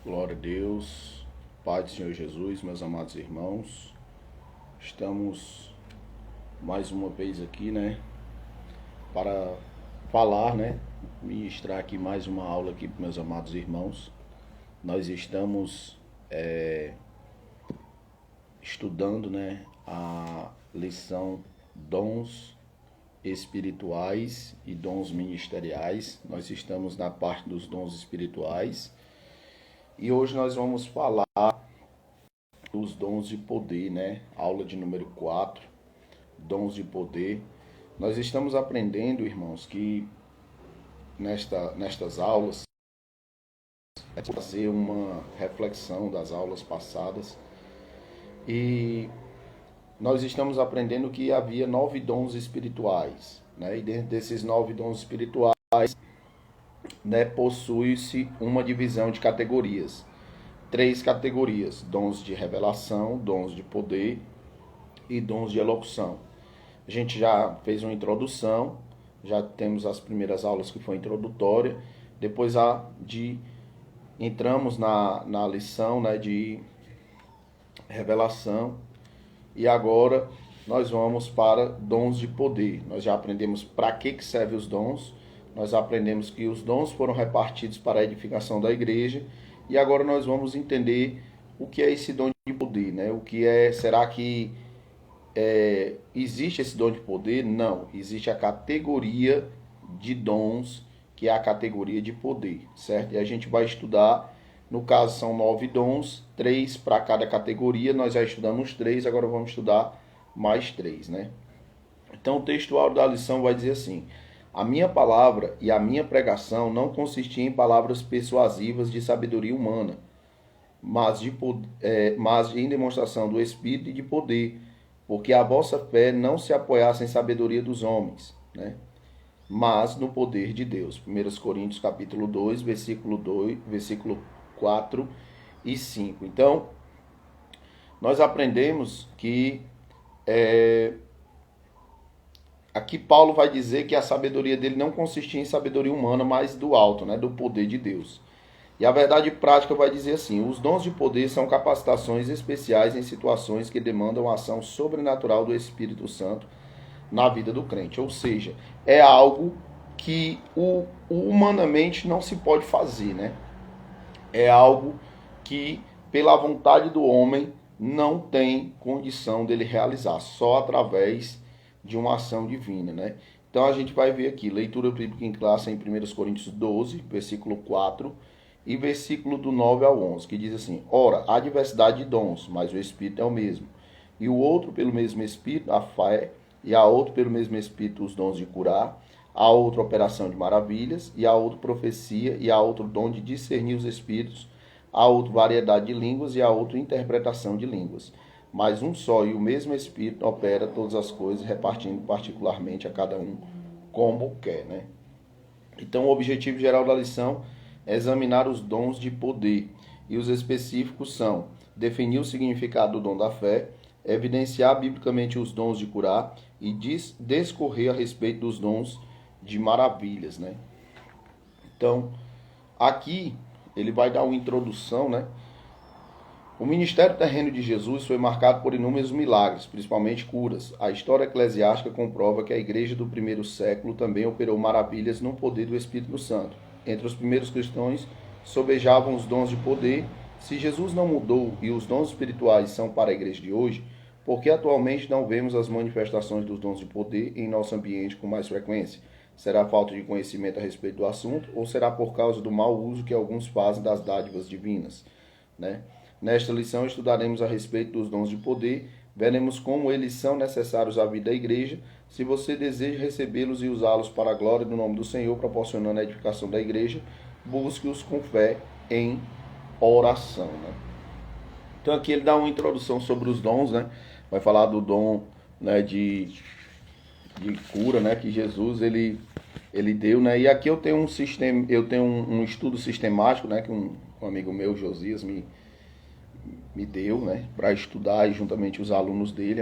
Glória a Deus, Pai do Senhor Jesus, meus amados irmãos. Estamos mais uma vez aqui, para falar, ministrar aqui mais uma aula aqui para meus amados irmãos. Nós estamos estudando, a lição dons espirituais e dons ministeriais. Nós estamos na parte dos dons espirituais. E hoje nós vamos falar dos dons de poder, Aula de número 4, dons de poder. Nós estamos aprendendo, irmãos, que nestas aulas é fazer uma reflexão das aulas passadas. E nós estamos aprendendo que havia 9 dons espirituais, E dentro desses 9 dons espirituais, possui-se uma divisão de categorias. 3 categorias: dons de revelação, dons de poder e dons de elocução. A gente já fez uma introdução, já temos as primeiras aulas que foi introdutória, depois entramos na lição de revelação, e agora nós vamos para dons de poder. Nós já aprendemos para que servem os dons, nós aprendemos que os dons foram repartidos para a edificação da igreja, e agora nós vamos entender o que é esse dom de poder, O que é, será que existe esse dom de poder? Não, existe a categoria de dons, que é a categoria de poder, certo? E a gente vai estudar, no caso são 9 dons, 3 para cada categoria. Nós já estudamos 3, agora vamos estudar mais 3, Então o textual da lição vai dizer assim: a minha palavra e a minha pregação não consistiam em palavras persuasivas de sabedoria humana, mas em demonstração do Espírito e de poder, porque a vossa fé não se apoiasse em sabedoria dos homens, mas no poder de Deus. 1 Coríntios capítulo 2, versículo 4 e 5. Então, nós aprendemos que aqui Paulo vai dizer que a sabedoria dele não consistia em sabedoria humana, mas do alto, do poder de Deus. E a verdade prática vai dizer assim: os dons de poder são capacitações especiais em situações que demandam a ação sobrenatural do Espírito Santo na vida do crente. Ou seja, é algo que humanamente não se pode fazer, É algo que, pela vontade do homem, não tem condição dele realizar, só através de uma ação divina, Então a gente vai ver aqui, leitura bíblica em classe em 1 Coríntios 12, versículo 4, e versículo do 9 ao 11, que diz assim: ora, há diversidade de dons, mas o Espírito é o mesmo. E o outro pelo mesmo Espírito, a fé, e a outro pelo mesmo Espírito os dons de curar, a outra operação de maravilhas, e a outra profecia, e a outro dom de discernir os Espíritos, a outra variedade de línguas, e a outra interpretação de línguas. Mas um só e o mesmo Espírito opera todas as coisas, repartindo particularmente a cada um como quer, Então o objetivo geral da lição é examinar os dons de poder, e os específicos são: definir o significado do dom da fé, evidenciar biblicamente os dons de curar e discorrer a respeito dos dons de maravilhas, Então, aqui ele vai dar uma introdução, O ministério terreno de Jesus foi marcado por inúmeros milagres, principalmente curas. A história eclesiástica comprova que a igreja do primeiro século também operou maravilhas no poder do Espírito Santo. Entre os primeiros cristãos sobejavam os dons de poder. Se Jesus não mudou e os dons espirituais são para a igreja de hoje, por que atualmente não vemos as manifestações dos dons de poder em nosso ambiente com mais frequência? Será falta de conhecimento a respeito do assunto, ou será por causa do mau uso que alguns fazem das dádivas divinas, Nesta lição estudaremos a respeito dos dons de poder, veremos como eles são necessários à vida da igreja. Se você deseja recebê-los e usá-los para a glória do nome do Senhor, proporcionando a edificação da igreja, busque-os com fé em oração, Então aqui ele dá uma introdução sobre os dons, Vai falar do dom, de cura, que Jesus ele deu, E aqui eu tenho um estudo sistemático, que um amigo meu, Josias, me deu, para estudar, e juntamente os alunos dele.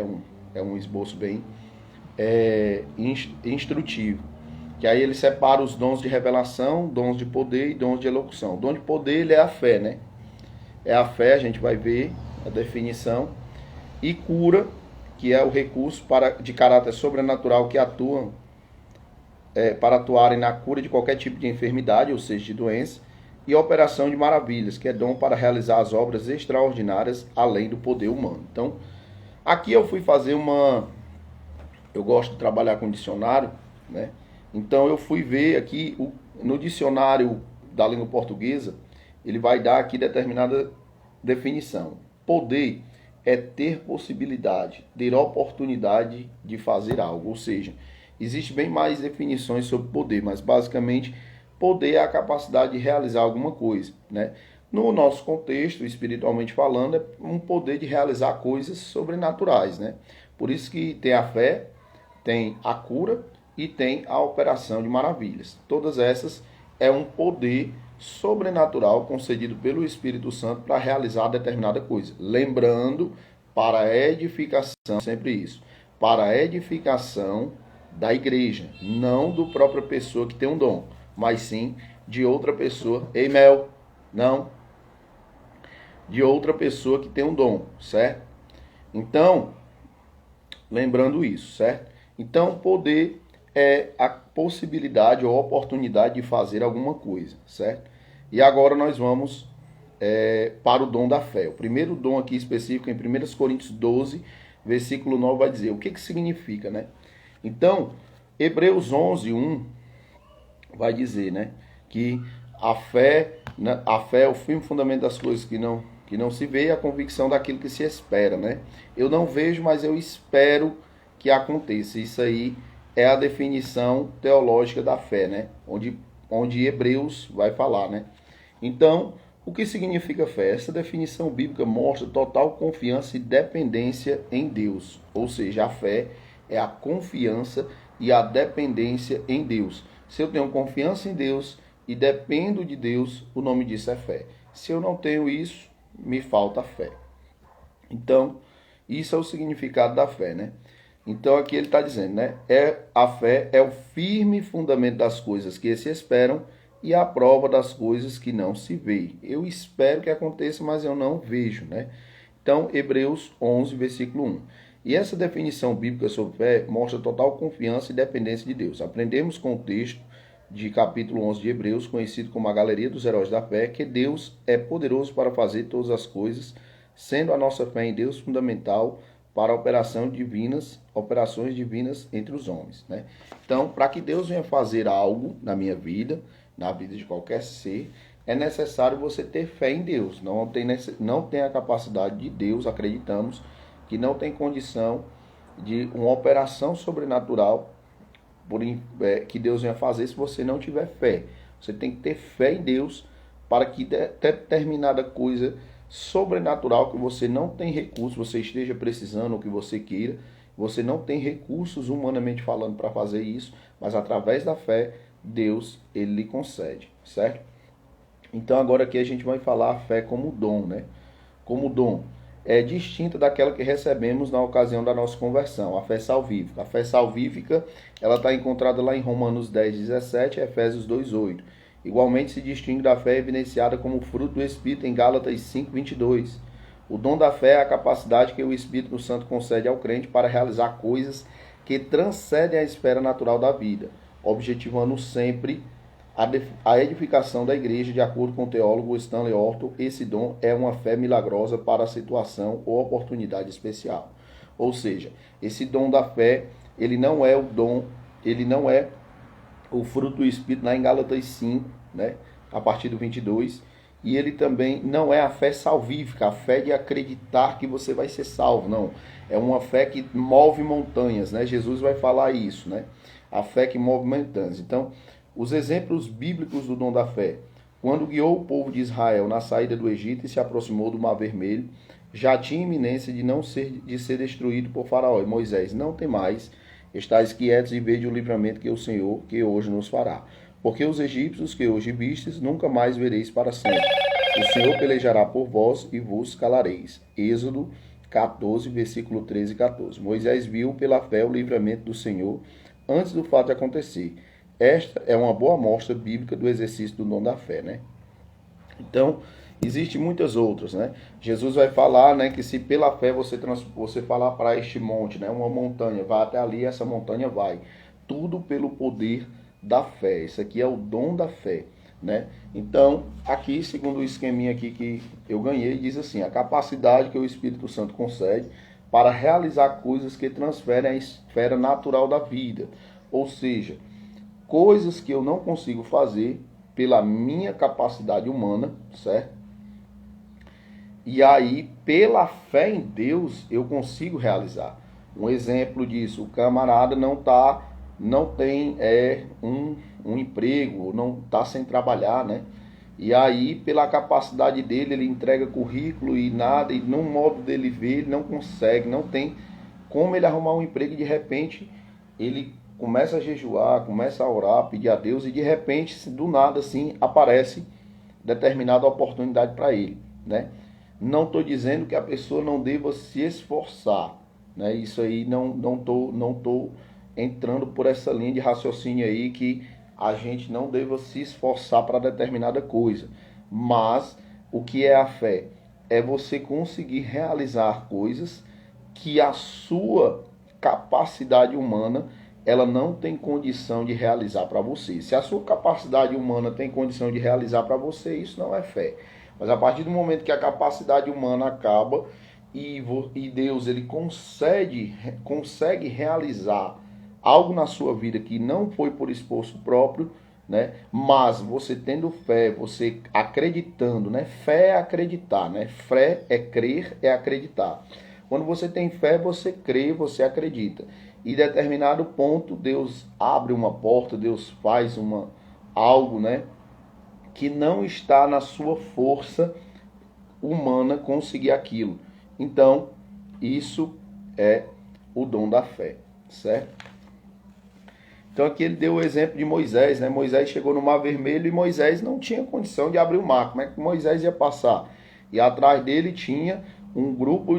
É um esboço bem instrutivo. Que aí ele separa os dons de revelação, dons de poder e dons de elocução. O dom de poder, ele é a fé, é a fé, a gente vai ver a definição, e cura, que é o recurso de caráter sobrenatural que atuam para atuarem na cura de qualquer tipo de enfermidade, ou seja, de doença, e operação de maravilhas, que é dom para realizar as obras extraordinárias além do poder humano. Então, aqui eu fui fazer eu gosto de trabalhar com dicionário, né? Então eu fui ver aqui no dicionário da língua portuguesa, ele vai dar aqui determinada definição. Poder é ter possibilidade, ter oportunidade de fazer algo, ou seja, existe bem mais definições sobre poder, mas basicamente poder é a capacidade de realizar alguma coisa, né? No nosso contexto, espiritualmente falando, é um poder de realizar coisas sobrenaturais, né? Por isso que tem a fé, tem a cura e tem a operação de maravilhas. Todas essas é um poder sobrenatural concedido pelo Espírito Santo para realizar determinada coisa. Lembrando, para a edificação, sempre isso, para a edificação da igreja, não do própria pessoa que tem um dom, mas sim de outra pessoa. Ei, Mel, não. De outra pessoa que tem um dom, certo? Então, lembrando isso, certo? Então, poder é a possibilidade ou oportunidade de fazer alguma coisa, certo? E agora nós vamos para o dom da fé. O primeiro dom aqui específico, em 1 Coríntios 12, versículo 9, vai dizer o que significa, né? Então, Hebreus 11, 1 vai dizer, né, que a fé é o firme fundamento das coisas que não se vê e a convicção daquilo que se espera, né? Eu não vejo, mas eu espero que aconteça. Isso aí é a definição teológica da fé, né? Onde Hebreus vai falar, né? Então, o que significa fé? Essa definição bíblica mostra total confiança e dependência em Deus. Ou seja, a fé é a confiança e a dependência em Deus. Se eu tenho confiança em Deus e dependo de Deus, o nome disso é fé. Se eu não tenho isso, me falta fé. Então, isso é o significado da fé, né? Então aqui ele está dizendo, né? A fé é o firme fundamento das coisas que se esperam e a prova das coisas que não se vê. Eu espero que aconteça, mas eu não vejo, né? Então, Hebreus 11, versículo 1. E essa definição bíblica sobre fé mostra total confiança e dependência de Deus. Aprendemos com o texto de capítulo 11 de Hebreus, conhecido como a galeria dos heróis da fé, que Deus é poderoso para fazer todas as coisas, sendo a nossa fé em Deus fundamental para operações divinas entre os homens, né? Então, para que Deus venha fazer algo na minha vida, na vida de qualquer ser, é necessário você ter fé em Deus. Não tem a capacidade de Deus, acreditamos, que não tem condição de uma operação sobrenatural que Deus venha fazer se você não tiver fé. Você tem que ter fé em Deus para que determinada coisa sobrenatural que você não tem recursos, você esteja precisando, ou que você queira, você não tem recursos humanamente falando para fazer isso, mas através da fé, Deus, ele lhe concede, certo? Então agora aqui a gente vai falar a fé como dom, né? Como dom. É distinta daquela que recebemos na ocasião da nossa conversão, a fé salvífica. A fé salvífica, ela está encontrada lá em Romanos 10, 17 e Efésios 2, 8. Igualmente se distingue da fé evidenciada como fruto do Espírito em Gálatas 5, 22. O dom da fé é a capacidade que o Espírito Santo concede ao crente para realizar coisas que transcendem a esfera natural da vida, objetivando sempre a edificação da igreja. De acordo com o teólogo Stanley Orton, esse dom é uma fé milagrosa para a situação ou oportunidade especial. Ou seja, esse dom da fé, ele não é o fruto do Espírito lá em Gálatas 5, né, a partir do 22, e ele também não é a fé salvífica, a fé de acreditar que você vai ser salvo, não. É uma fé que move montanhas, né? Jesus vai falar isso, né? A fé que move montanhas. Então, os exemplos bíblicos do dom da fé. Quando guiou o povo de Israel na saída do Egito e se aproximou do Mar Vermelho, já tinha iminência de ser destruído por Faraó. E Moisés, não temais, estáis quietos e vede o livramento que o Senhor, que hoje nos fará. Porque os egípcios que hoje vistes, nunca mais vereis para sempre. O Senhor pelejará por vós e vos calareis. Êxodo 14, versículo 13 e 14. Moisés viu pela fé o livramento do Senhor antes do fato de acontecer. Esta é uma boa amostra bíblica do exercício do dom da fé, né? Então, Existem muitas outras, né? Jesus vai falar, né, que se pela fé você falar para este monte, né, uma montanha, vai até ali, essa montanha vai. Tudo pelo poder da fé. Isso aqui é o dom da fé, né? Então, aqui, segundo o esqueminha aqui que eu ganhei, diz assim: a capacidade que o Espírito Santo concede para realizar coisas que transferem a esfera natural da vida. Ou seja, coisas que eu não consigo fazer pela minha capacidade humana, certo? E aí, pela fé em Deus, eu consigo realizar. Um exemplo disso: o camarada não tem um emprego, não está sem trabalhar, né? E aí, pela capacidade dele, ele entrega currículo e nada, e no modo dele ver, ele não consegue, não tem como ele arrumar um emprego, e de repente ele começa a jejuar, começa a orar, pedir a Deus, e de repente, do nada, assim, aparece determinada oportunidade para ele, né? Não estou dizendo que a pessoa não deva se esforçar, né? Isso aí não tô entrando por essa linha de raciocínio aí que a gente não deva se esforçar para determinada coisa. Mas o que é a fé? É você conseguir realizar coisas que a sua capacidade humana ela não tem condição de realizar para você. Se a sua capacidade humana tem condição de realizar para você, isso não é fé. Mas a partir do momento que a capacidade humana acaba e Deus ele consegue realizar algo na sua vida que não foi por esforço próprio, né? Mas você tendo fé, você acreditando, né? Fé é acreditar, né? Fé é crer, é acreditar. Quando você tem fé, você crê, você acredita. E em determinado ponto, Deus abre uma porta, Deus faz algo, né? Que não está na sua força humana conseguir aquilo. Então, isso é o dom da fé, certo? Então aqui ele deu o exemplo de Moisés, né? Moisés chegou no Mar Vermelho e Moisés não tinha condição de abrir o mar. Como é que Moisés ia passar? E atrás dele tinha um grupo,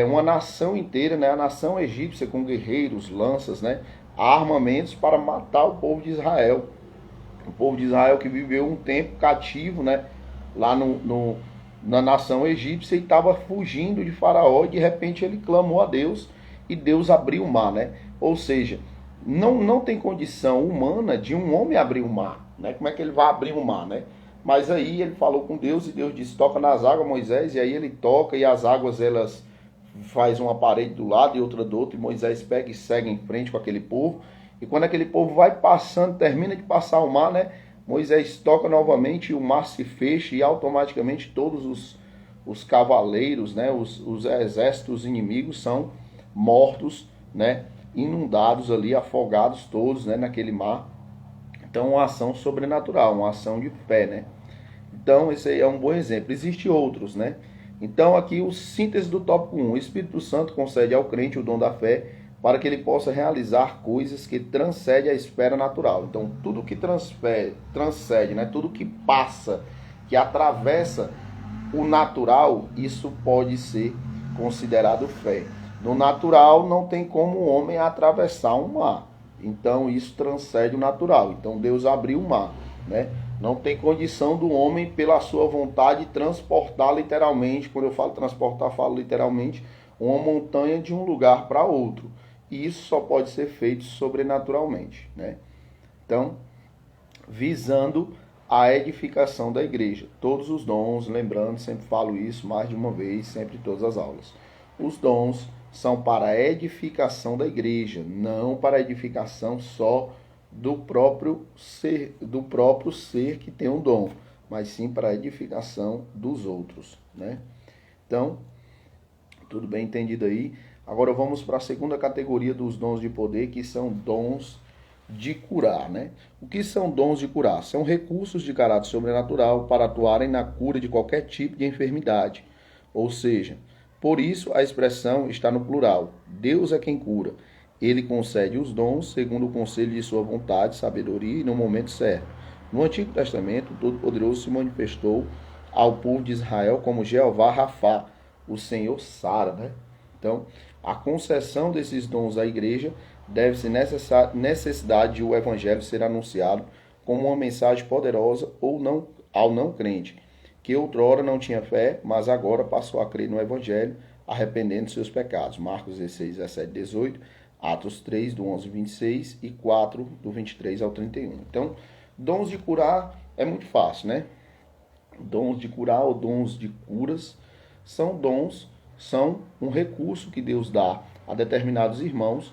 uma nação inteira, né? A nação egípcia com guerreiros, lanças, né? Armamentos para matar o povo de Israel. O povo de Israel que viveu um tempo cativo, né? Lá na nação egípcia e estava fugindo de Faraó, e de repente ele clamou a Deus e Deus abriu o mar, né? Ou seja, não tem condição humana de um homem abrir o mar, né? Como é que ele vai abrir o mar, né? Mas aí ele falou com Deus e Deus disse: toca nas águas, Moisés, e aí ele toca e as águas elas faz uma parede do lado e outra do outro, e Moisés pega e segue em frente com aquele povo. E quando aquele povo vai passando, termina de passar o mar, né? Moisés toca novamente e o mar se fecha e automaticamente todos os cavaleiros, né? Os exércitos inimigos são mortos, né? Inundados ali, afogados todos, né? Naquele mar. Então, uma ação sobrenatural, uma ação de fé, né? Então, esse aí é um bom exemplo. Existem outros, né? Então, aqui o síntese do tópico 1. O Espírito Santo concede ao crente o dom da fé para que ele possa realizar coisas que transcendem a esfera natural. Então, tudo que transcende, né? Tudo que passa, que atravessa o natural, isso pode ser considerado fé. No natural, não tem como o homem atravessar um mar. Então, isso transcende o natural. Então, Deus abriu o mar, né? Não tem condição do homem, pela sua vontade, transportar literalmente. Quando eu falo transportar, falo literalmente uma montanha de um lugar para outro. E isso só pode ser feito sobrenaturalmente, né? Então, visando a edificação da igreja. Todos os dons, lembrando, sempre falo isso mais de uma vez, sempre em todas as aulas. Os dons são para a edificação da igreja, não para a edificação só do próprio ser que tem um dom, mas sim para a edificação dos outros, né? Então, tudo bem entendido aí? Agora vamos para a segunda categoria dos dons de poder, que são dons de curar, né? O que são dons de curar? São recursos de caráter sobrenatural para atuarem na cura de qualquer tipo de enfermidade. Ou seja, por isso a expressão está no plural. Deus é quem cura. Ele concede os dons segundo o conselho de sua vontade, sabedoria e no momento certo. No Antigo Testamento, o Todo-Poderoso se manifestou ao povo de Israel como Jeová Rafá, o Senhor Sara, né? Então, a concessão desses dons à igreja deve-se necessidade de o evangelho ser anunciado como uma mensagem poderosa ou não ao não crente. que outrora não tinha fé, mas agora passou a crer no Evangelho, arrependendo de seus pecados. Marcos 16, 17, 18, Atos 3, do 11 ao 26 e 4, do 23 ao 31. Então, dons de curar é muito fácil, né? Dons de curar ou dons de curas são dons, são um recurso que Deus dá a determinados irmãos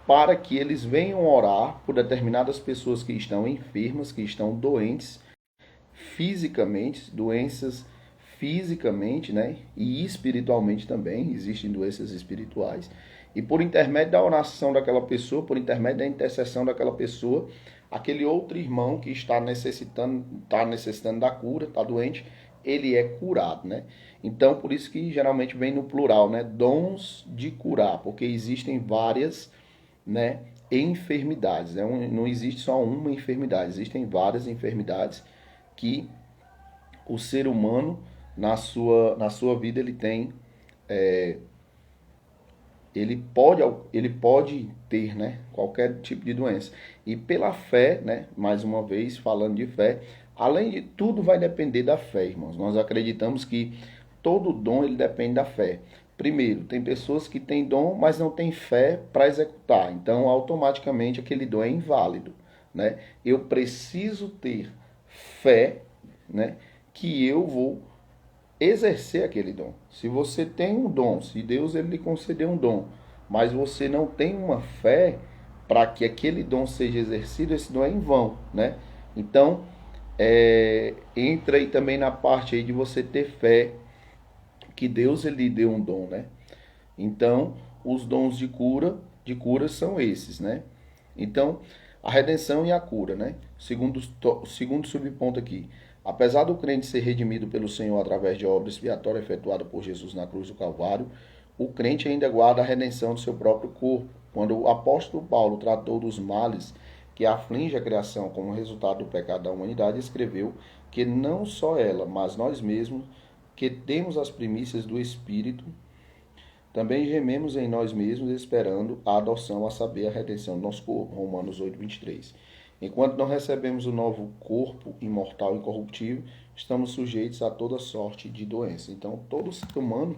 para que eles venham orar por determinadas pessoas que estão enfermas, que estão doentes fisicamente, doenças fisicamente, né? E espiritualmente também, existem doenças espirituais. E por intermédio da oração daquela pessoa, por intermédio da intercessão daquela pessoa, aquele outro irmão que está necessitando da cura, está doente, ele é curado, né? Então, por isso que geralmente vem no plural, né? Dons de curar, porque existem várias, né, enfermidades, né? Não existe só uma enfermidade, existem várias enfermidades que o ser humano, na sua vida, ele tem... Ele pode ter, né, qualquer tipo de doença. E pela fé, né, mais uma vez falando de fé, além de tudo vai depender da fé, irmãos. Nós acreditamos que todo dom ele depende da fé. Primeiro, tem pessoas que têm dom, mas não têm fé para executar. Então, automaticamente aquele dom é inválido, né? Eu preciso ter fé, né, que eu vou exercer aquele dom. Se você tem um dom, se Deus ele lhe concedeu um dom, mas você não tem uma fé para que aquele dom seja exercido, esse dom é em vão, né? Então, entra aí também na parte aí de você ter fé que Deus ele lhe deu um dom, né? Então, os dons de cura são esses, né? Então, a redenção e a cura, né? Segundo subponto aqui. Apesar do crente ser redimido pelo Senhor através de obra expiatória efetuada por Jesus na cruz do Calvário, o crente ainda guarda a redenção do seu próprio corpo. Quando o apóstolo Paulo tratou dos males que aflige a criação como resultado do pecado da humanidade, escreveu que não só ela, mas nós mesmos, que temos as primícias do Espírito, também gememos em nós mesmos, esperando a adoção, a saber, a redenção do nosso corpo. Romanos 8, 23. Enquanto não recebemos o novo corpo imortal e incorruptível, estamos sujeitos a toda sorte de doença. Então, todo ser humano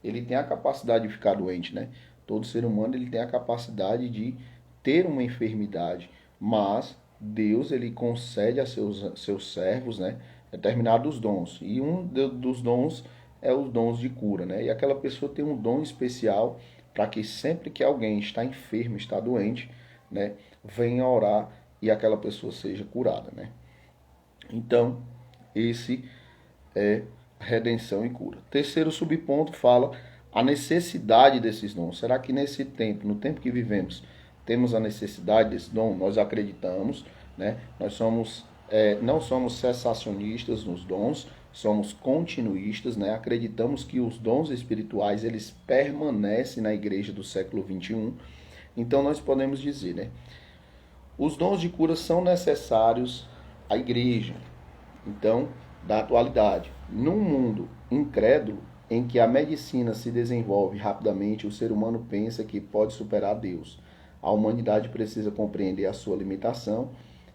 ele tem a capacidade de ficar doente, né? Todo ser humano ele tem a capacidade de ter uma enfermidade, mas Deus ele concede a seus servos, né, determinados dons. E um dos dons é os dons de cura, né? E aquela pessoa tem um dom especial para que sempre que alguém está enfermo, está doente, né, venha orar e aquela pessoa seja curada, né? Então, esse é redenção e cura. Terceiro subponto fala a necessidade desses dons. Será que nesse tempo, no tempo que vivemos, temos a necessidade desse dom? Nós acreditamos, né? Nós não somos cessacionistas nos dons, somos continuistas, né? Acreditamos que os dons espirituais eles permanecem na igreja do século 21. Então nós podemos dizer, né? Os dons de cura são necessários à igreja, então, da atualidade. Num mundo incrédulo, em que a medicina se desenvolve rapidamente, o ser humano pensa que pode superar Deus. A humanidade precisa compreender a sua limitação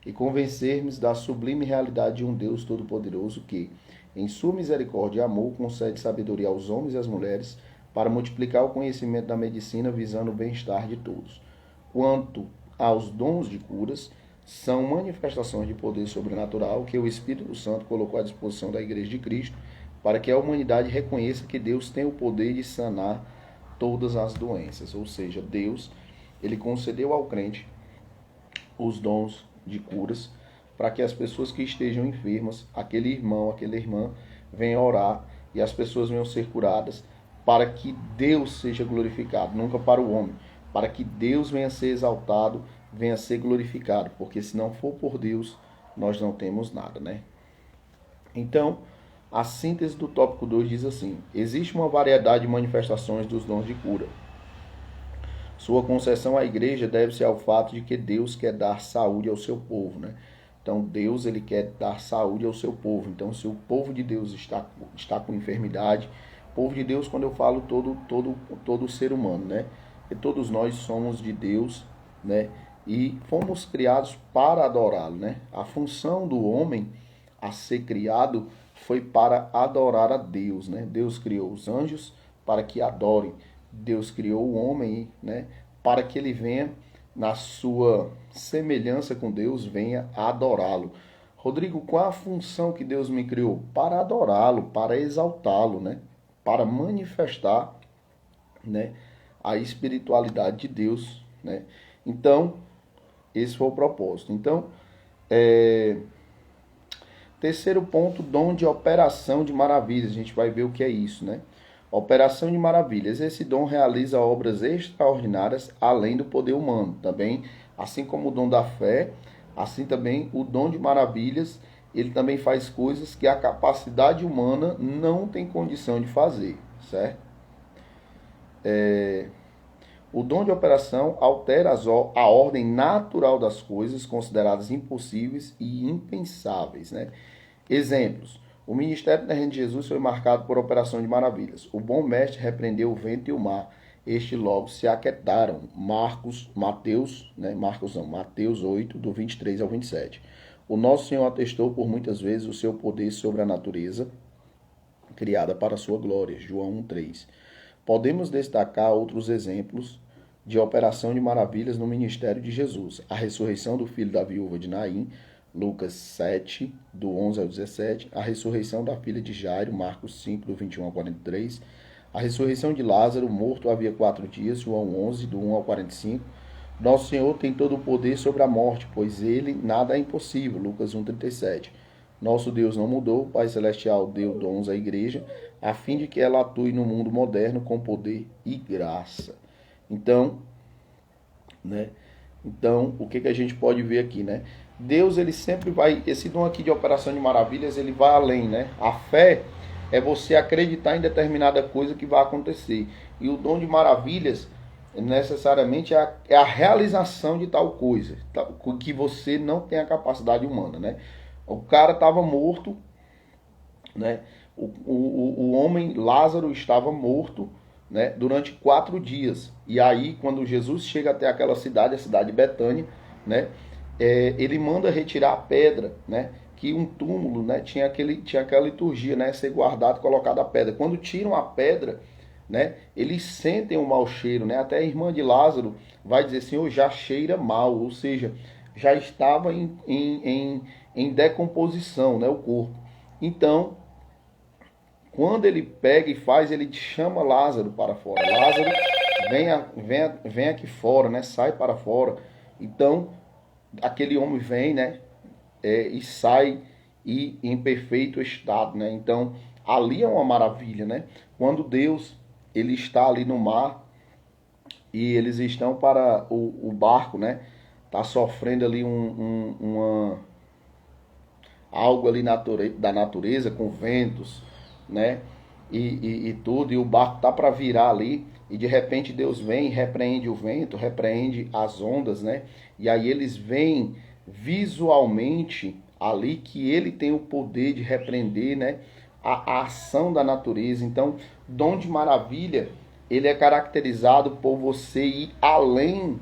e convencer-nos da sublime realidade de um Deus todo-poderoso que, em sua misericórdia e amor, concede sabedoria aos homens e às mulheres para multiplicar o conhecimento da medicina visando o bem-estar de todos. Quanto aos dons de curas, são manifestações de poder sobrenatural que o Espírito Santo colocou à disposição da Igreja de Cristo para que a humanidade reconheça que Deus tem o poder de sanar todas as doenças. Ou seja, Deus ele concedeu ao crente os dons de curas para que as pessoas que estejam enfermas, aquele irmão, aquela irmã, venham orar e as pessoas venham ser curadas para que Deus seja glorificado, nunca para o homem, para que Deus venha ser exaltado, venha ser glorificado, porque se não for por Deus, nós não temos nada, né? Então, a síntese do tópico 2 diz assim: existe uma variedade de manifestações dos dons de cura. Sua concessão à igreja deve-se ao fato de que Deus quer dar saúde ao seu povo, né? Então, Deus ele quer dar saúde ao seu povo. Então, se o povo de Deus está com enfermidade, povo de Deus, quando eu falo todo ser humano, né? E todos nós somos de Deus, né? E fomos criados para adorá-lo, né? A função do homem a ser criado foi para adorar a Deus, né? Deus criou os anjos para que adorem. Deus criou o homem, né, para que ele venha na sua semelhança com Deus, venha adorá-lo. Rodrigo, qual a função que Deus me criou? Para adorá-lo, para exaltá-lo, né? Para manifestar, né, a espiritualidade de Deus, né? Então, esse foi o propósito. Então, terceiro ponto, dom de operação de maravilhas. A gente vai ver o que é isso, né? Operação de maravilhas. Esse dom realiza obras extraordinárias além do poder humano. Também, assim como o dom da fé, assim também o dom de maravilhas, ele também faz coisas que a capacidade humana não tem condição de fazer, certo? O dom de operação altera a ordem natural das coisas consideradas impossíveis e impensáveis, né? Exemplos. O ministério da Reino de Jesus foi marcado por operação de maravilhas. O bom mestre repreendeu o vento e o mar. Estes logo se aquietaram. Mateus 8, do 23 ao 27. O nosso Senhor atestou por muitas vezes o seu poder sobre a natureza criada para a sua glória. João 1:3. Podemos destacar outros exemplos de operação de maravilhas no ministério de Jesus. A ressurreição do filho da viúva de Naim, Lucas 7, do 11 ao 17. A ressurreição da filha de Jairo, Marcos 5, do 21 ao 43. A ressurreição de Lázaro, morto havia 4 dias, João 11, do 1 ao 45. Nosso Senhor tem todo o poder sobre a morte, pois ele nada é impossível, Lucas 1:37. Nosso Deus não mudou, o Pai Celestial deu dons à igreja, a fim de que ela atue no mundo moderno com poder e graça. Então, né? Então, o que a gente pode ver aqui, né? Deus, ele sempre vai, esse dom aqui de operação de maravilhas, ele vai além, né? A fé é você acreditar em determinada coisa que vai acontecer. E o dom de maravilhas, necessariamente, é a realização de tal coisa, que você não tem a capacidade humana, né? O cara estava morto, né? O homem Lázaro estava morto, né, durante 4 dias. E aí, quando Jesus chega até aquela cidade, a cidade de Betânia, né, ele manda retirar a pedra, né, que um túmulo, né, tinha aquela liturgia, né, ser guardado, colocado a pedra. Quando tiram a pedra, né, eles sentem um mau cheiro, né, até a irmã de Lázaro vai dizer assim, oh, já cheira mal, ou seja, já estava em decomposição, né, o corpo. Então, quando ele pega e faz, ele chama Lázaro para fora. Lázaro, vem aqui fora, né? Sai para fora. Então, aquele homem vem, né? E sai em perfeito estado, né? Então, ali é uma maravilha, né? Quando Deus, ele está ali no mar e eles estão para o barco, né? Tá sofrendo ali algo ali da natureza, com ventos, né? E tudo, e o barco tá para virar ali, e de repente Deus vem, repreende o vento, repreende as ondas, né? E aí eles veem visualmente ali que ele tem o poder de repreender, né, a ação da natureza. Então, dom de maravilha, ele é caracterizado por você ir além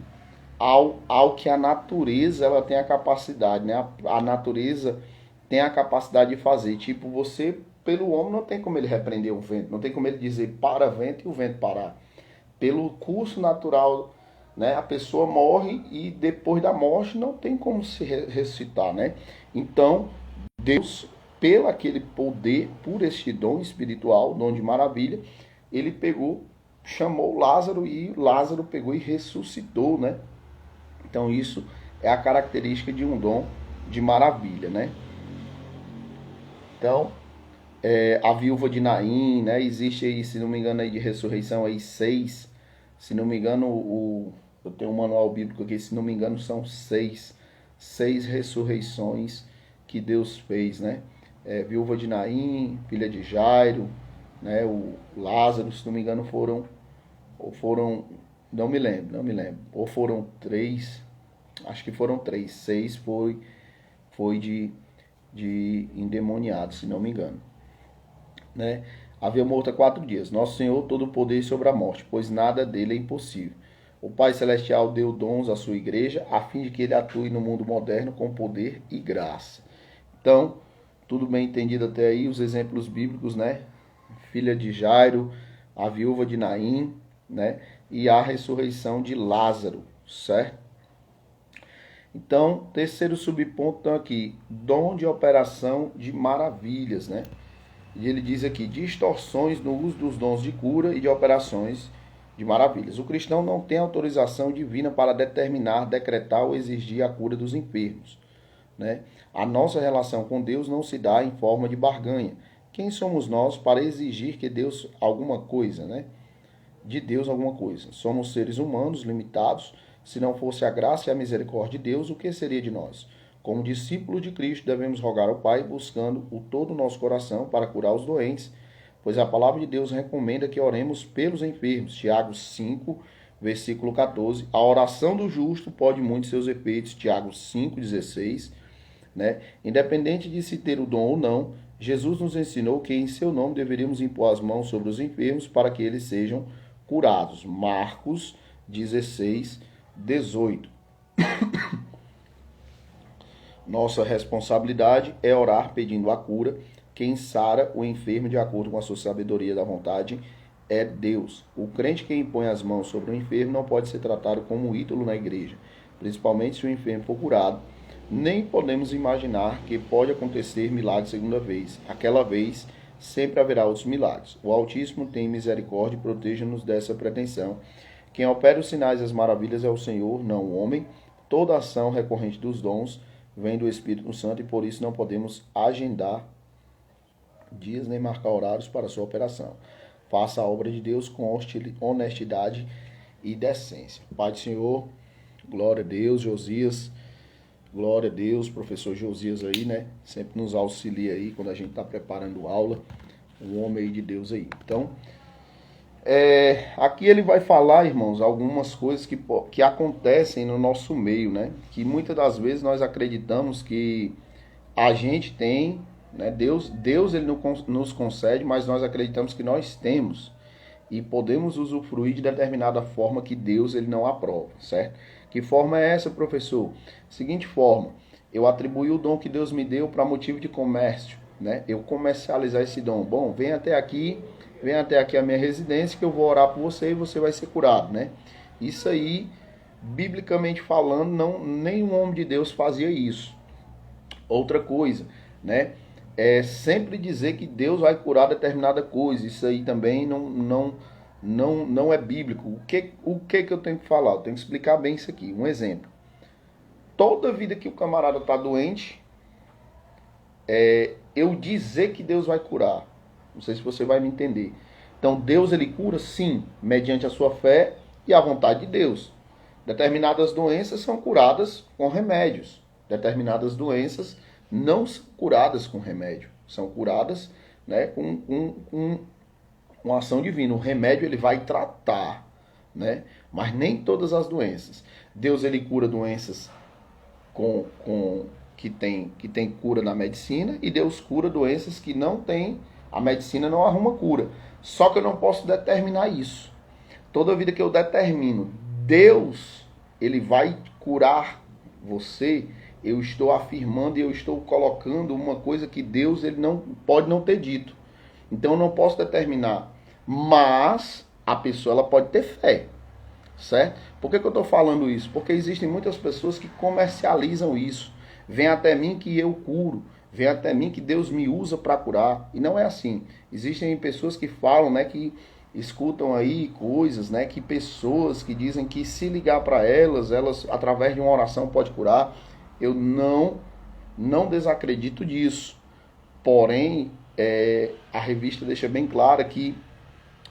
ao que a natureza ela tem a capacidade, né? A natureza tem a capacidade de fazer. Tipo, você, pelo homem, não tem como ele repreender o vento, não tem como ele dizer para vento e o vento parar. Pelo curso natural, né, a pessoa morre e depois da morte não tem como se ressuscitar, né? Então, Deus, pelo aquele poder, por este dom espiritual, dom de maravilha, ele pegou, chamou Lázaro e Lázaro pegou e ressuscitou, né? Então, isso é a característica de um dom de maravilha, né? Então, a viúva de Naim, né? Existe aí, se não me engano, aí de ressurreição aí 6. Se não me engano, eu tenho um manual bíblico aqui, se não me engano, são 6 ressurreições que Deus fez, né? Viúva de Naim, filha de Jairo, né? O Lázaro, se não me engano, foram, não me lembro, ou foram 3, acho que foram 3, 6 foi de endemoniado, se não me engano, né? Havia morto há 4 dias. Nosso Senhor todo o poder sobre a morte, pois nada dele é impossível. O Pai Celestial deu dons à sua igreja, a fim de que ele atue no mundo moderno com poder e graça. Então, Tudo bem entendido até aí, os exemplos bíblicos, né? Filha de Jairo, a viúva de Naim, né? E a ressurreição de Lázaro, certo? Então, terceiro subponto então aqui, dom de operação de maravilhas, né? E ele diz aqui, distorções no uso dos dons de cura e de operações de maravilhas. O cristão não tem autorização divina para determinar, decretar ou exigir a cura dos enfermos, né? A nossa relação com Deus não se dá em forma de barganha. Quem somos nós para exigir que Deus alguma coisa, né? De Deus alguma coisa. Somos seres humanos limitados. Se não fosse a graça e a misericórdia de Deus, o que seria de nós? Como discípulos de Cristo, devemos rogar ao Pai, buscando o todo o nosso coração para curar os doentes, pois a palavra de Deus recomenda que oremos pelos enfermos. Tiago 5, versículo 14. A oração do justo pode muito seus efeitos. Tiago 5,16. Né? Independente de se ter o dom ou não, Jesus nos ensinou que em seu nome deveríamos impor as mãos sobre os enfermos para que eles sejam curados. Marcos 16, 18. Nossa responsabilidade é orar pedindo a cura. Quem sara o enfermo de acordo com a sua sabedoria da vontade é Deus. O crente que impõe as mãos sobre o enfermo não pode ser tratado como um ídolo na igreja, principalmente se o enfermo for curado. Nem podemos imaginar que pode acontecer milagre segunda vez. Aquela vez, sempre haverá outros milagres. O Altíssimo tem misericórdia e proteja-nos dessa pretensão. Quem opera os sinais e as maravilhas é o Senhor, não o homem. Toda ação recorrente dos dons vem do Espírito Santo e por isso não podemos agendar dias nem marcar horários para sua operação. Faça a obra de Deus com honestidade e decência. Pai do Senhor, glória a Deus, Josias. Glória a Deus, professor Josias aí, né? Sempre nos auxilia aí quando a gente está preparando aula. Um homem aí de Deus aí. Então, aqui ele vai falar, irmãos, algumas coisas que acontecem no nosso meio, né? Que muitas das vezes nós acreditamos que a gente tem, né? Deus ele nos concede, mas nós acreditamos que nós temos. E podemos usufruir de determinada forma que Deus ele não aprova, certo? Que forma é essa, professor? Seguinte forma, eu atribuí o dom que Deus me deu para motivo de comércio, né? Eu comercializar esse dom. Bom, vem até aqui a minha residência que eu vou orar por você e você vai ser curado, né? Isso aí, biblicamente falando, nenhum homem de Deus fazia isso. Outra coisa, né? É sempre dizer que Deus vai curar determinada coisa. Isso aí também não é bíblico. O que eu tenho que falar? Eu tenho que explicar bem isso aqui. Um exemplo. Toda vida que o camarada está doente, eu dizer que Deus vai curar. Não sei se você vai me entender. Então, Deus ele cura? Sim, mediante a sua fé e a vontade de Deus. Determinadas doenças são curadas com remédios. Determinadas doenças não são curadas com remédio. São curadas, né, com uma ação divina. O remédio ele vai tratar, né? Mas nem todas as doenças. Deus ele cura doenças que tem cura na medicina e Deus cura doenças que não tem, a medicina não arruma cura. Só que eu não posso determinar isso. Toda vida que eu determino, Deus ele vai curar você, eu estou afirmando e eu estou colocando uma coisa que Deus ele não pode não ter dito. Então eu não posso determinar. Mas a pessoa ela pode ter fé, certo? Por que eu estou falando isso? Porque existem muitas pessoas que comercializam isso. Vem até mim que eu curo. Vem até mim que Deus me usa para curar. E não é assim. Existem pessoas que falam, né, que escutam aí coisas, né, que pessoas que dizem que se ligar para elas através de uma oração pode curar. Eu não desacredito disso. Porém, a revista deixa bem clara que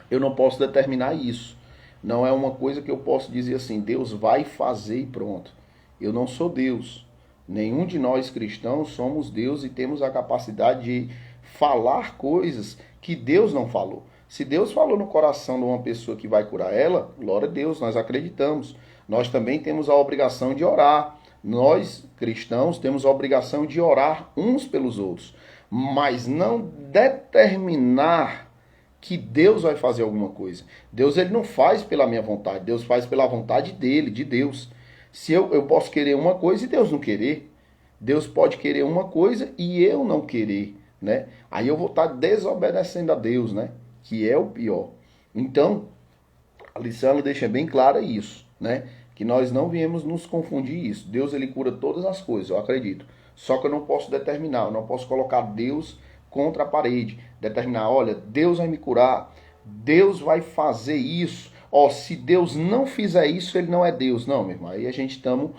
eu não posso determinar isso. Não é uma coisa que eu posso dizer assim, Deus vai fazer e pronto. Eu não sou Deus. Nenhum de nós cristãos somos Deus e temos a capacidade de falar coisas que Deus não falou. Se Deus falou no coração de uma pessoa que vai curar ela, glória a Deus, nós acreditamos. Nós também temos a obrigação de orar. Nós, cristãos, temos a obrigação de orar uns pelos outros. Mas não determinar que Deus vai fazer alguma coisa. Deus ele não faz pela minha vontade, Deus faz pela vontade dele, de Deus. Se eu posso querer uma coisa e Deus não querer. Deus pode querer uma coisa e eu não querer, né? Aí eu vou estar desobedecendo a Deus, né? Que é o pior. Então, a lição ela deixa bem clara isso, né? Que nós não viemos nos confundir isso. Deus ele cura todas as coisas, eu acredito. Só que eu não posso determinar, eu não posso colocar Deus contra a parede. Determinar, olha, Deus vai me curar, Deus vai fazer isso. Ó, se Deus não fizer isso, ele não é Deus. Não, meu irmão, aí a gente estamos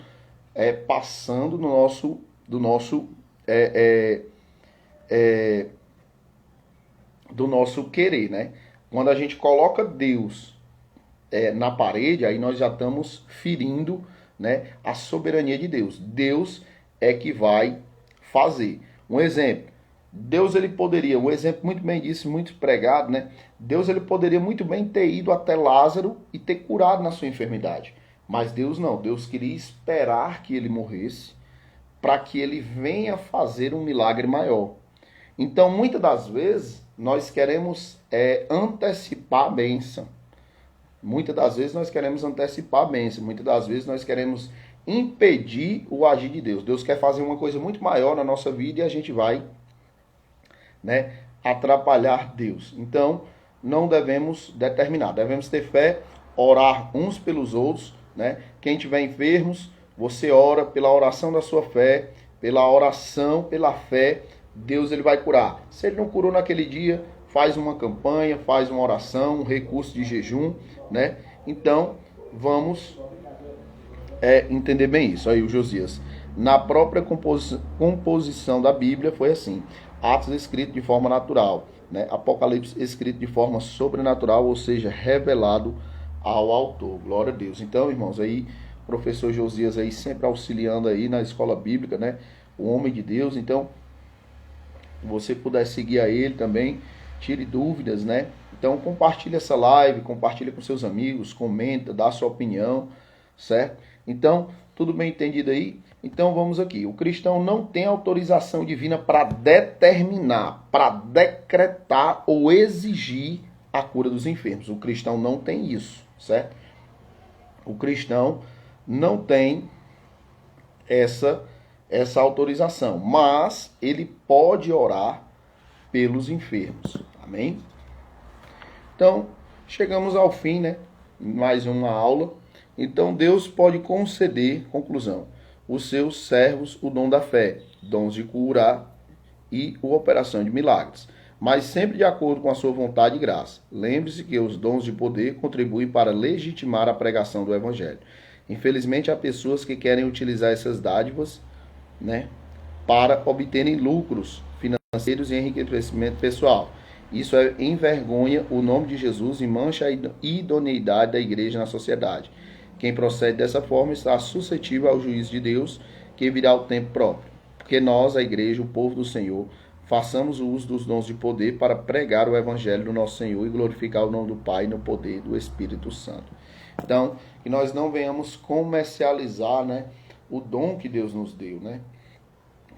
passando do nosso querer, né? Quando a gente coloca Deus na parede, aí nós já estamos ferindo, né, a soberania de Deus. Deus é que vai fazer. Um exemplo, Deus ele poderia, um exemplo muito bem disso, muito pregado, né? Deus ele poderia muito bem ter ido até Lázaro e ter curado na sua enfermidade. Mas Deus não, Deus queria esperar que ele morresse para que ele venha fazer um milagre maior. Então, muitas das vezes, nós queremos antecipar a bênção. Muitas das vezes nós queremos antecipar a bênção. Muitas das vezes nós queremos impedir o agir de Deus. Deus quer fazer uma coisa muito maior na nossa vida e a gente vai, né, atrapalhar Deus. Então, não devemos determinar. Devemos ter fé, orar uns pelos outros, né? Quem tiver enfermos, você ora pela oração da sua fé, pela oração, pela fé, Deus ele vai curar. Se ele não curou naquele dia, faz uma campanha, faz uma oração, um recurso de jejum, né? Então, vamos entender bem isso. Aí o Josias, na própria composição da Bíblia foi assim. Atos escrito de forma natural, né? Apocalipse escrito de forma sobrenatural, ou seja, revelado ao autor. Glória a Deus. Então, irmãos, aí professor Josias aí sempre auxiliando aí na escola bíblica, né? O homem de Deus. Então, você puder seguir a ele também, tire dúvidas, né? Então, compartilhe essa live, compartilhe com seus amigos, comenta, dá sua opinião, certo? Então, tudo bem entendido aí? Então, vamos aqui. O cristão não tem autorização divina para determinar, para decretar ou exigir a cura dos enfermos. O cristão não tem isso, certo? O cristão não tem essa autorização, mas ele pode orar pelos enfermos. Amém? Então, chegamos ao fim, né? Mais uma aula. Então, Deus pode conceder, conclusão, os seus servos o dom da fé, dons de curar e a operação de milagres, mas sempre de acordo com a sua vontade e graça. Lembre-se que os dons de poder contribuem para legitimar a pregação do Evangelho. Infelizmente, há pessoas que querem utilizar essas dádivas, né, para obterem lucros financeiros e enriquecimento pessoal. Isso envergonha o nome de Jesus e mancha a idoneidade da igreja na sociedade. Quem procede dessa forma está suscetível ao juízo de Deus, que virá ao tempo próprio. Porque nós, a igreja, o povo do Senhor, façamos o uso dos dons de poder para pregar o evangelho do nosso Senhor e glorificar o nome do Pai no poder do Espírito Santo. Então, que nós não venhamos comercializar, né, o dom que Deus nos deu, né?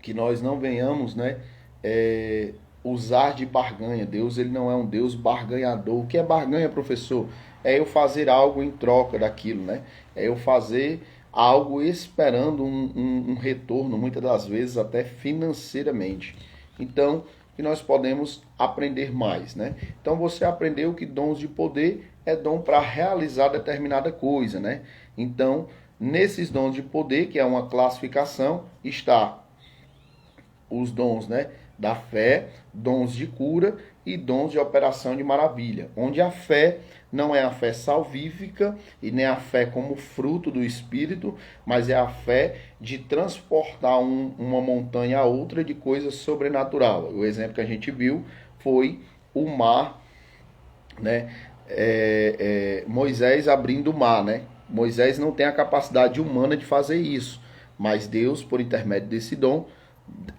Que nós não venhamos, né, usar de barganha. Deus ele não é um Deus barganhador. O que é barganha, professor? É eu fazer algo em troca daquilo, né? É eu fazer algo esperando um retorno, muitas das vezes até financeiramente. Então, que nós podemos aprender mais, né? Então, você aprendeu que dons de poder é dom para realizar determinada coisa, né? Então, nesses dons de poder, que é uma classificação, está os dons, né, da fé, dons de cura e dons de operação de maravilha, onde a fé não é a fé salvífica e nem a fé como fruto do Espírito, mas é a fé de transportar uma montanha a outra de coisa sobrenatural. O exemplo que a gente viu foi o mar, né, Moisés abrindo o mar, né? Moisés não tem a capacidade humana de fazer isso, mas Deus, por intermédio desse dom,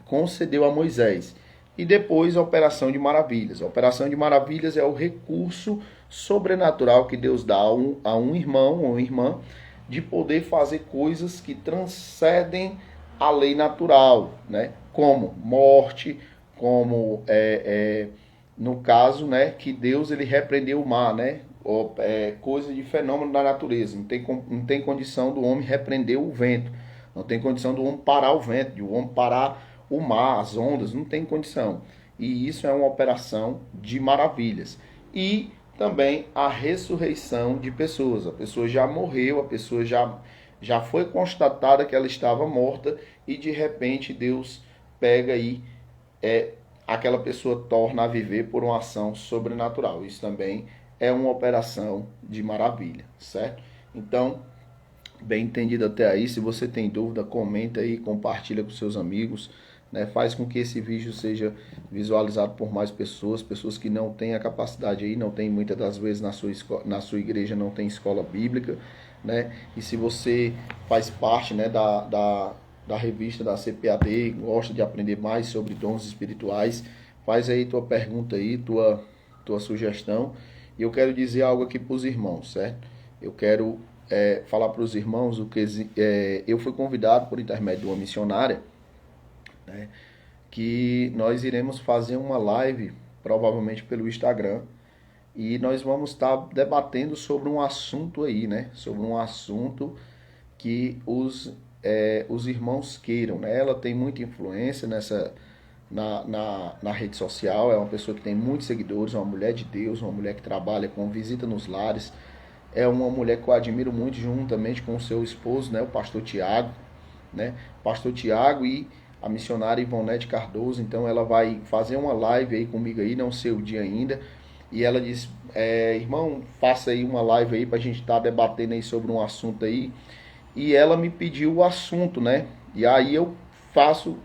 concedeu a Moisés. E depois a operação de maravilhas. A operação de maravilhas é o recurso sobrenatural que Deus dá a um irmão ou irmã de poder fazer coisas que transcendem a lei natural, né? Como morte, como no caso, né, que Deus ele repreendeu o mar, né? Coisa de fenômeno da natureza. Não tem condição do homem repreender o vento. Não tem condição do homem parar o vento, do homem parar o mar, as ondas, não tem condição. E isso é uma operação de maravilhas. E também a ressurreição de pessoas. A pessoa já morreu, a pessoa já foi constatada que ela estava morta e de repente Deus pega e aquela pessoa torna a viver por uma ação sobrenatural. Isso também é uma operação de maravilha, certo? Então, bem entendido até aí. Se você tem dúvida, comenta aí, compartilha com seus amigos, né? Faz com que esse vídeo seja visualizado por mais pessoas, pessoas que não têm a capacidade aí, não tem muitas das vezes na sua igreja não tem escola bíblica, né? E se você faz parte, né, da revista da CPAD, gosta de aprender mais sobre dons espirituais, faz aí tua pergunta aí, tua sugestão. E eu quero dizer algo aqui para os irmãos, certo? Eu quero falar para os irmãos o que eu fui convidado por intermédio de uma missionária, né, que nós iremos fazer uma live, provavelmente pelo Instagram, e nós vamos estar debatendo sobre um assunto aí, né? Sobre um assunto que os irmãos queiram, né? Ela tem muita influência na rede social, é uma pessoa que tem muitos seguidores, uma mulher de Deus, uma mulher que trabalha com visita nos lares, é uma mulher que eu admiro muito, juntamente com o seu esposo, né? O pastor Tiago, né? Pastor Tiago e a missionária Ivonete Cardoso. Então ela vai fazer uma live aí comigo aí, não sei o dia ainda. E ela disse, irmão, faça aí uma live aí pra gente estar debatendo aí sobre um assunto aí. E ela me pediu o assunto, né? E aí eu faço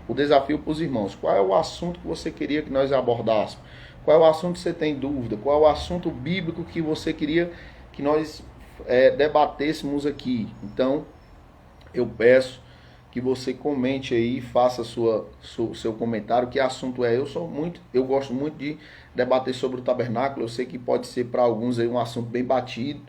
o desafio para os irmãos. Qual é o assunto que você queria que nós abordássemos? Qual é o assunto que você tem dúvida? Qual é o assunto bíblico que você queria que nós debatêssemos aqui? Então, eu peço que você comente aí, faça seu comentário, que assunto é. Eu gosto muito de debater sobre o tabernáculo. Eu sei que pode ser para alguns aí um assunto bem batido,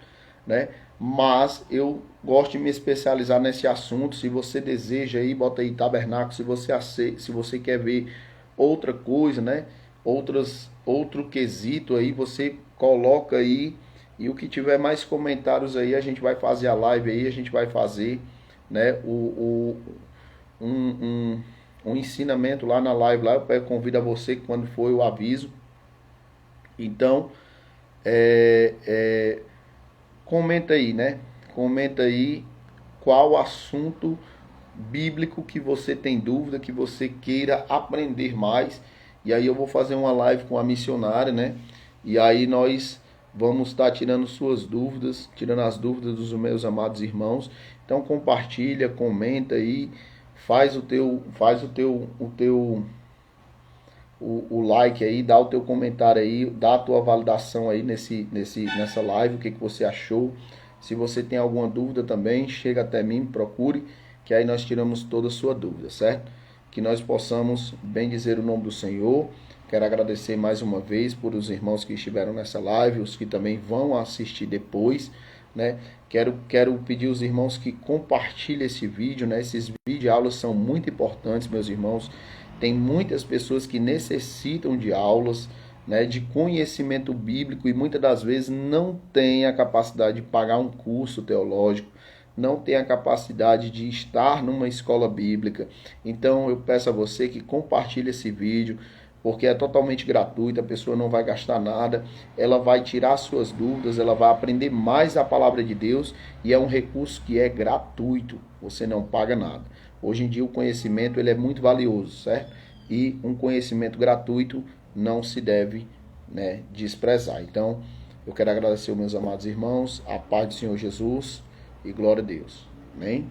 né? Mas eu gosto de me especializar nesse assunto. Se você deseja aí, bota aí tabernáculo. Se você quer ver outra coisa, né? Outro quesito aí, você coloca aí. E o que tiver mais comentários aí, a gente vai fazer a live aí, a gente vai fazer, né, um ensinamento lá na live lá. Eu convido a você que quando for eu aviso. Então, comenta aí, né? Comenta aí qual assunto bíblico que você tem dúvida, que você queira aprender mais. E aí eu vou fazer uma live com a missionária, né? E aí nós vamos estar tirando suas dúvidas, tirando as dúvidas dos meus amados irmãos. Então compartilha, comenta aí, faz o like aí, dá o teu comentário aí, dá a tua validação aí nessa live, o que você achou. Se você tem alguma dúvida também, chega até mim, procure, que aí nós tiramos toda a sua dúvida, certo? Que nós possamos bem dizer o nome do Senhor. Quero agradecer mais uma vez por os irmãos que estiveram nessa live, os que também vão assistir depois, né? Quero pedir aos irmãos que compartilhem esse vídeo, né? Esses vídeos aulas são muito importantes, meus irmãos. Tem muitas pessoas que necessitam de aulas, né, de conhecimento bíblico, e muitas das vezes não tem a capacidade de pagar um curso teológico, não tem a capacidade de estar numa escola bíblica. Então eu peço a você que compartilhe esse vídeo, porque é totalmente gratuito, a pessoa não vai gastar nada, ela vai tirar suas dúvidas, ela vai aprender mais a palavra de Deus, e é um recurso que é gratuito, você não paga nada. Hoje em dia o conhecimento ele é muito valioso, certo? E um conhecimento gratuito não se deve, né, desprezar. Então, eu quero agradecer aos meus amados irmãos, a paz do Senhor Jesus e glória a Deus. Amém?